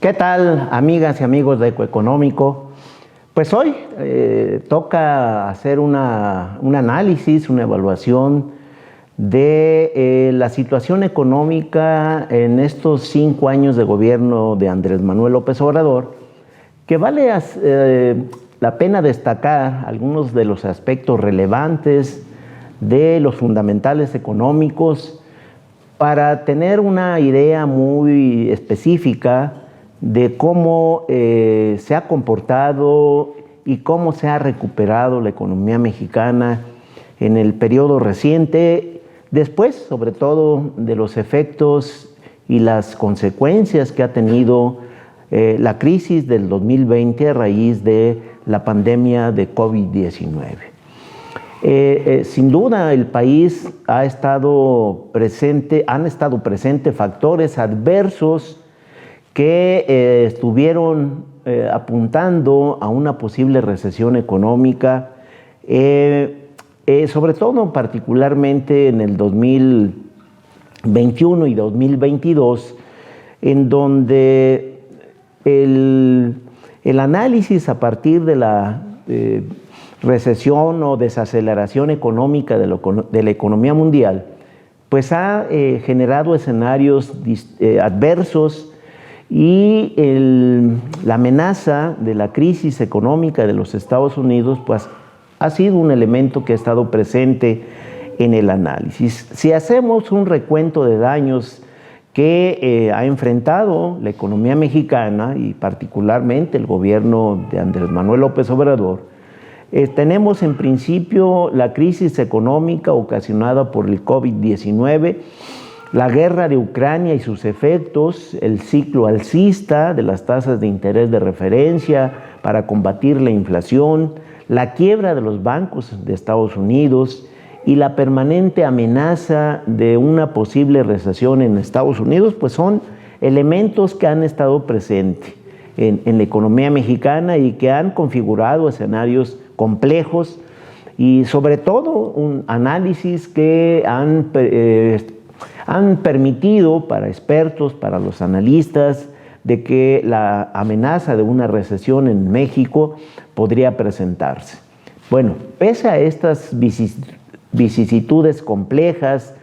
¿Qué tal, amigas y amigos de Ecoeconómico? Pues hoy toca hacer un análisis, una evaluación de la situación económica en estos 5 años de gobierno de Andrés Manuel López Obrador, que vale la pena destacar algunos de los aspectos relevantes de los fundamentales económicos para tener una idea muy específica de cómo se ha comportado y cómo se ha recuperado la economía mexicana en el periodo reciente, después sobre todo de los efectos y las consecuencias que ha tenido la crisis del 2020 a raíz de la pandemia de COVID-19. Sin duda el país han estado presentes factores adversos que estuvieron apuntando a una posible recesión económica, sobre todo particularmente en el 2021 y 2022, en donde el análisis a partir de la recesión o desaceleración económica de la economía mundial, pues ha generado escenarios adversos y la amenaza de la crisis económica de los Estados Unidos pues ha sido un elemento que ha estado presente en el análisis. Si hacemos un recuento de daños que ha enfrentado la economía mexicana y particularmente el gobierno de Andrés Manuel López Obrador, tenemos en principio la crisis económica ocasionada por el COVID-19, la guerra de Ucrania y sus efectos, el ciclo alcista de las tasas de interés de referencia para combatir la inflación, la quiebra de los bancos de Estados Unidos y la permanente amenaza de una posible recesión en Estados Unidos, pues son elementos que han estado presentes en la economía mexicana y que han configurado escenarios complejos y sobre todo un análisis que han permitido para expertos, para los analistas, de que la amenaza de una recesión en México podría presentarse. Bueno, pese a estas vicisitudes complejas,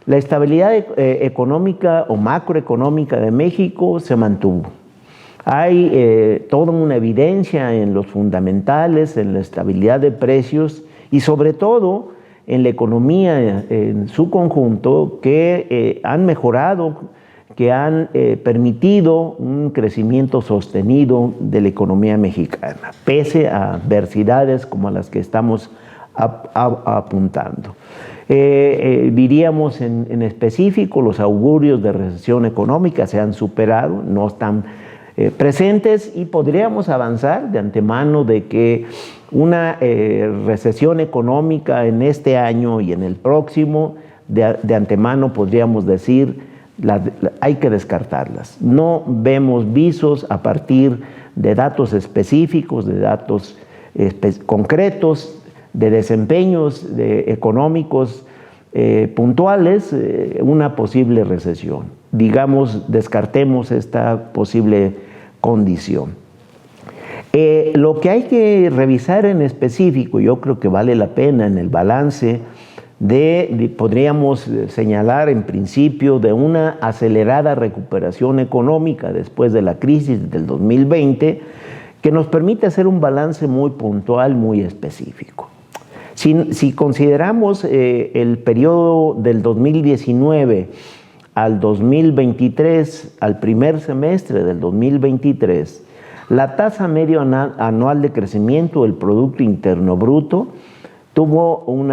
la estabilidad económica o macroeconómica de México se mantuvo. Hay toda una evidencia en los fundamentales, en la estabilidad de precios y sobre todo en la economía en su conjunto que han mejorado, que han permitido un crecimiento sostenido de la economía mexicana, pese a adversidades como a las que estamos apuntando. Diríamos en específico, los augurios de recesión económica se han superado, no están presentes y podríamos avanzar de antemano de que una recesión económica en este año y en el próximo, de antemano podríamos decir, hay que descartarlas. No vemos visos a partir de datos específicos, de datos concretos, de desempeños económicos puntuales, una posible recesión. Digamos, descartemos esta posible condición. Lo que hay que revisar en específico, yo creo que vale la pena en el balance podríamos señalar en principio de una acelerada recuperación económica después de la crisis del 2020, que nos permite hacer un balance muy puntual, muy específico. Si consideramos el periodo del 2019 al 2023, al primer semestre del 2023, la tasa medio anual de crecimiento del Producto Interno Bruto tuvo un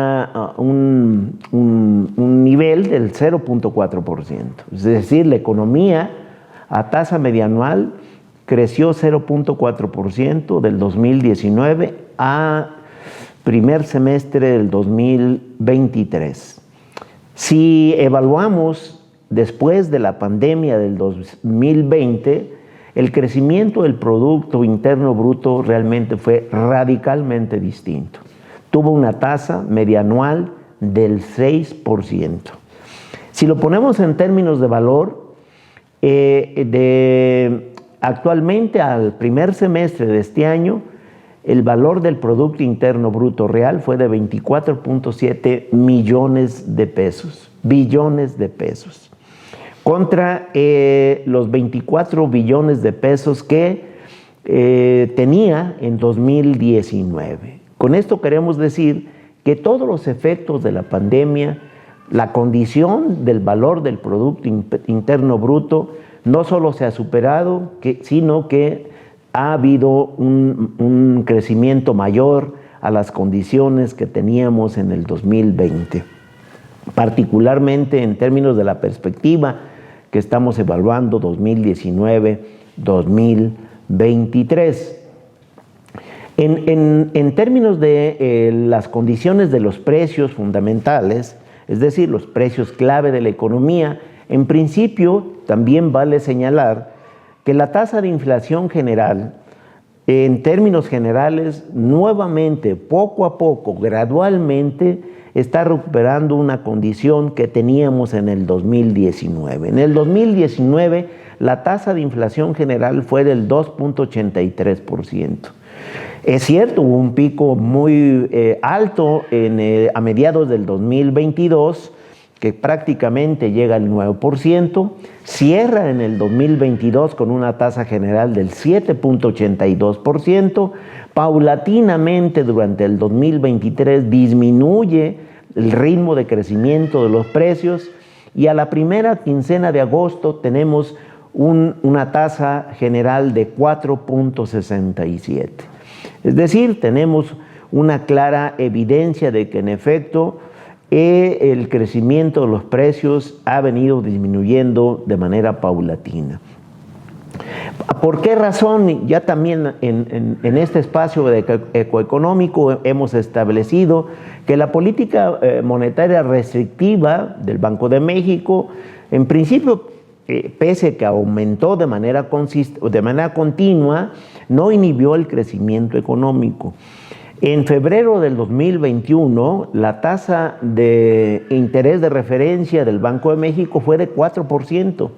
nivel del 0.4%. Es decir, la economía a tasa media anual creció 0.4% del 2019 a primer semestre del 2023. Si evaluamos después de la pandemia del 2020, el crecimiento del Producto Interno Bruto realmente fue radicalmente distinto. Tuvo una tasa media anual del 6%. Si lo ponemos en términos de valor, Actualmente, al primer semestre de este año, el valor del Producto Interno Bruto Real fue de 24.7 millones de pesos, billones de pesos, contra los 24 billones de pesos que tenía en 2019. Con esto queremos decir que todos los efectos de la pandemia, la condición del valor del Producto Interno Bruto, no solo se ha superado, sino que ha habido un crecimiento mayor a las condiciones que teníamos en el 2020, particularmente en términos de la perspectiva que estamos evaluando 2019-2023. En términos de las condiciones de los precios fundamentales, es decir, los precios clave de la economía, en principio también vale señalar que la tasa de inflación general, en términos generales, nuevamente, poco a poco, gradualmente, está recuperando una condición que teníamos en el 2019. En el 2019, la tasa de inflación general fue del 2.83%. Es cierto, hubo un pico muy alto a mediados del 2022, que prácticamente llega al 9%, cierra en el 2022 con una tasa general del 7.82%, paulatinamente durante el 2023 disminuye el ritmo de crecimiento de los precios y a la primera quincena de agosto tenemos una tasa general de 4.67. Es decir, tenemos una clara evidencia de que en efecto el crecimiento de los precios ha venido disminuyendo de manera paulatina. ¿Por qué razón? Ya también en este espacio ecoeconómico hemos establecido que la política monetaria restrictiva del Banco de México, en principio, pese a que aumentó de manera continua, no inhibió el crecimiento económico. En febrero del 2021, la tasa de interés de referencia del Banco de México fue de 4%.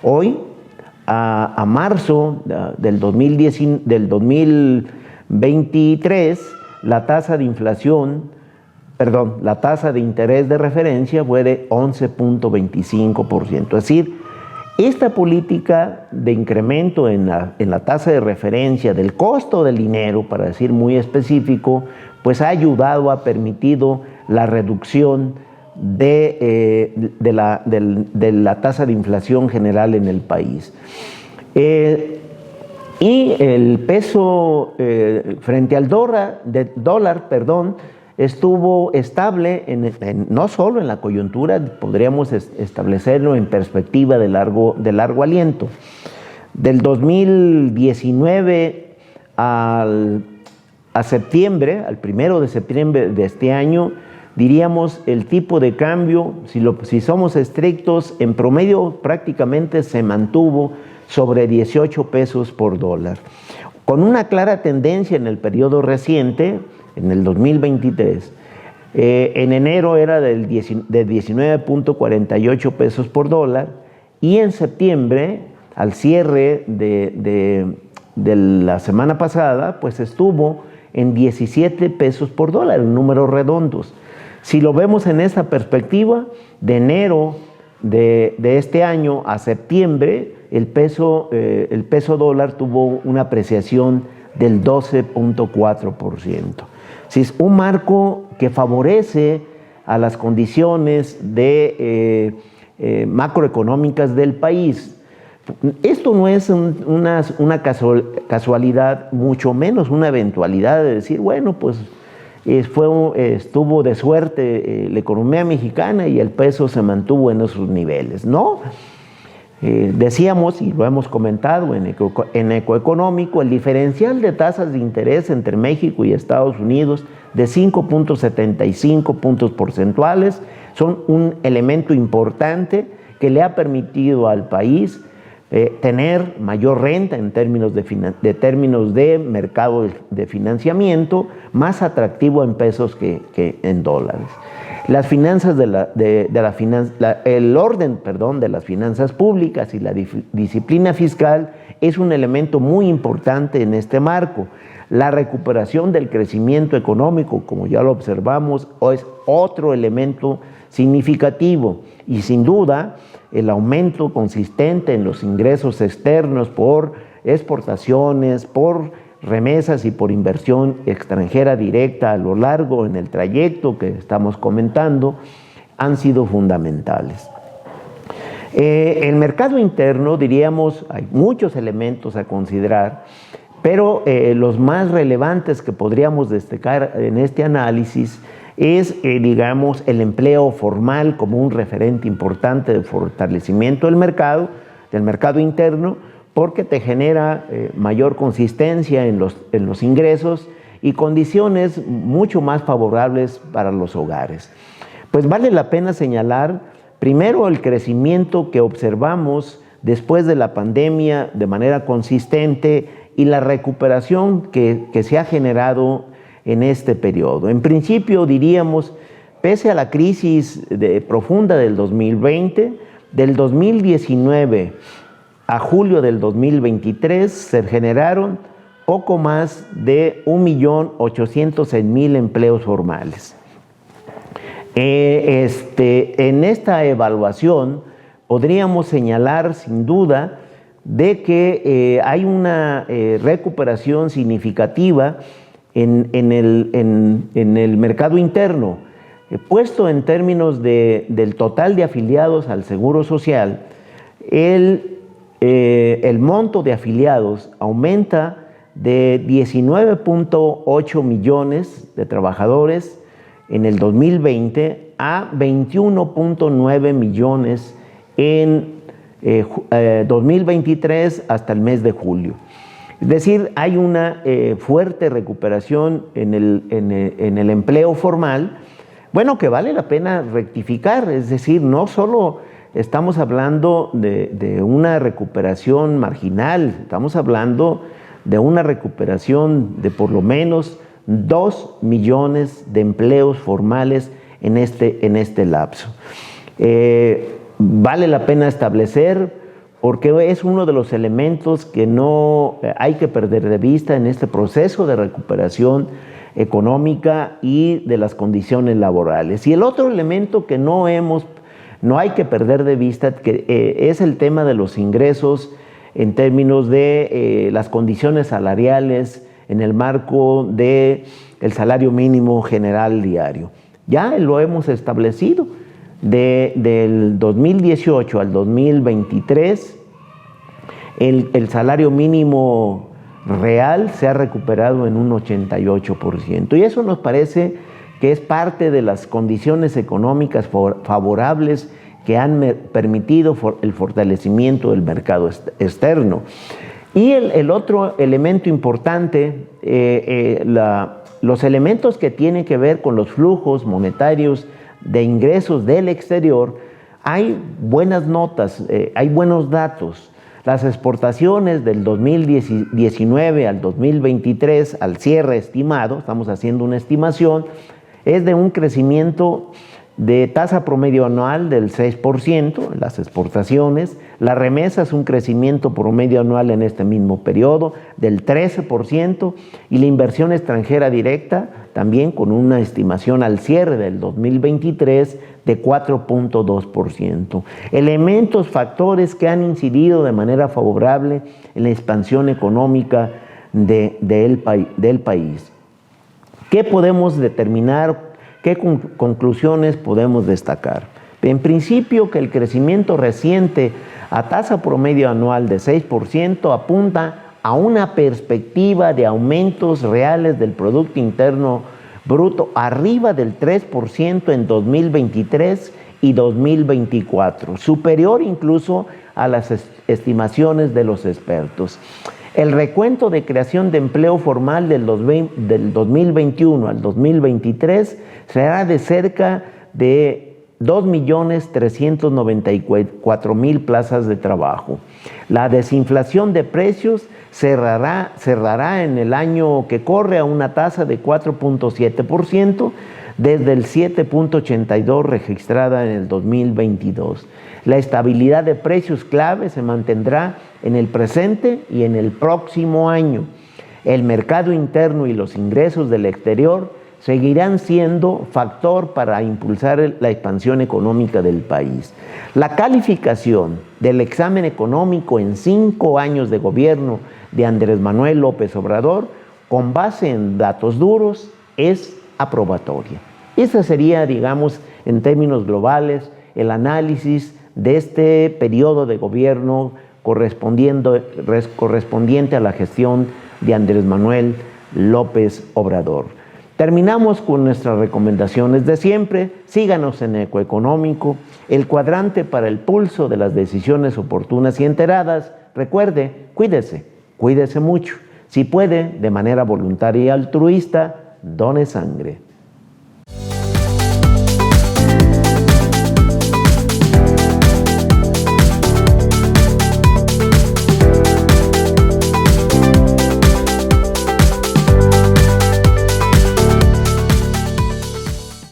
Hoy, a marzo del 2023, la tasa de interés de referencia fue de 11.25%. Es decir, esta política de incremento en la tasa de referencia del costo del dinero, para decir muy específico, pues ha permitido la reducción de la tasa de inflación general en el país. Y el peso frente al dólar, estuvo estable no solo en la coyuntura, podríamos establecerlo en perspectiva de largo aliento. Del 2019 a septiembre, al 1 de septiembre de este año, diríamos el tipo de cambio, si somos estrictos, en promedio prácticamente se mantuvo sobre 18 pesos por dólar, con una clara tendencia en el periodo reciente, en el 2023. En enero era de 19.48 pesos por dólar y en septiembre, al cierre de la semana pasada, pues estuvo en 17 pesos por dólar, en números redondos. Si lo vemos en esa perspectiva, de enero de este año a septiembre, el peso dólar tuvo una apreciación del 12.4%. Si es un marco que favorece a las condiciones macroeconómicas del país. Esto no es una casualidad, mucho menos una eventualidad de decir, bueno, pues estuvo de suerte la economía mexicana y el peso se mantuvo en esos niveles. No, decíamos, y lo hemos comentado en Ecoeconómico, el diferencial de tasas de interés entre México y Estados Unidos de 5.75 puntos porcentuales son un elemento importante que le ha permitido al país tener mayor renta en términos de mercado de financiamiento, más atractivo en pesos que en dólares. Las finanzas el orden de las finanzas públicas y la disciplina fiscal es un elemento muy importante en este marco. La recuperación del crecimiento económico, como ya lo observamos, es otro elemento significativo y sin duda el aumento consistente en los ingresos externos por exportaciones, por remesas y por inversión extranjera directa a lo largo en el trayecto que estamos comentando han sido fundamentales. El mercado interno, diríamos, hay muchos elementos a considerar, pero los más relevantes que podríamos destacar en este análisis es, digamos, el empleo formal como un referente importante de fortalecimiento del mercado interno, porque te genera mayor consistencia en los ingresos y condiciones mucho más favorables para los hogares. Pues vale la pena señalar, primero, el crecimiento que observamos después de la pandemia de manera consistente y la recuperación que se ha generado en este periodo. En principio, diríamos, pese a la crisis profunda del 2020, del 2019 a julio del 2023 se generaron poco más de 1.806.000 empleos formales. En esta evaluación podríamos señalar sin duda de que hay una recuperación significativa en el mercado interno. Puesto en términos del total de afiliados al Seguro Social, el monto de afiliados aumenta de 19.8 millones de trabajadores en el 2020 a 21.9 millones en 2023 hasta el mes de julio. Es decir, hay una fuerte recuperación en el empleo formal, bueno, que vale la pena rectificar, es decir, no solo estamos hablando de una recuperación marginal, estamos hablando de una recuperación de por lo menos 2 millones de empleos formales en este lapso. Vale la pena establecer, porque es uno de los elementos que no hay que perder de vista en este proceso de recuperación económica y de las condiciones laborales. Y el otro elemento que no hay que perder de vista, que es el tema de los ingresos en términos de las condiciones salariales en el marco del salario mínimo general diario. Ya lo hemos establecido. Del 2018 al 2023, el salario mínimo real se ha recuperado en un 88%. Y eso nos parece que es parte de las condiciones económicas favorables que han permitido el fortalecimiento del mercado externo. Y el otro elemento importante, los elementos que tienen que ver con los flujos monetarios de ingresos del exterior, hay buenas notas, hay buenos datos. Las exportaciones del 2019 al 2023, al cierre estimado, estamos haciendo una estimación, es de un crecimiento de tasa promedio anual del 6%, las exportaciones. La remesa es un crecimiento promedio anual en este mismo periodo del 13%, y la inversión extranjera directa también con una estimación al cierre del 2023 de 4.2%. Elementos, factores que han incidido de manera favorable en la expansión económica del país. ¿Qué podemos determinar? ¿Qué conclusiones podemos destacar? En principio, que el crecimiento reciente a tasa promedio anual de 6% apunta a una perspectiva de aumentos reales del Producto Interno Bruto arriba del 3% en 2023 y 2024, superior incluso a las estimaciones de los expertos. El recuento de creación de empleo formal del 2021 al 2023 será de cerca de 2.394.000 plazas de trabajo. La desinflación de precios cerrará en el año que corre a una tasa de 4.7% desde el 7.82% registrada en el 2022. La estabilidad de precios clave se mantendrá en el presente y en el próximo año. El mercado interno y los ingresos del exterior seguirán siendo factor para impulsar la expansión económica del país. La calificación del examen económico en 5 años de gobierno de Andrés Manuel López Obrador, con base en datos duros, es aprobatoria. Ese sería, digamos, en términos globales, el análisis de este periodo de gobierno correspondiente a la gestión de Andrés Manuel López Obrador. Terminamos con nuestras recomendaciones de siempre. Síganos en Ecoeconómico, el cuadrante para el pulso de las decisiones oportunas y enteradas. Recuerde, cuídese mucho. Si puede, de manera voluntaria y altruista, done sangre.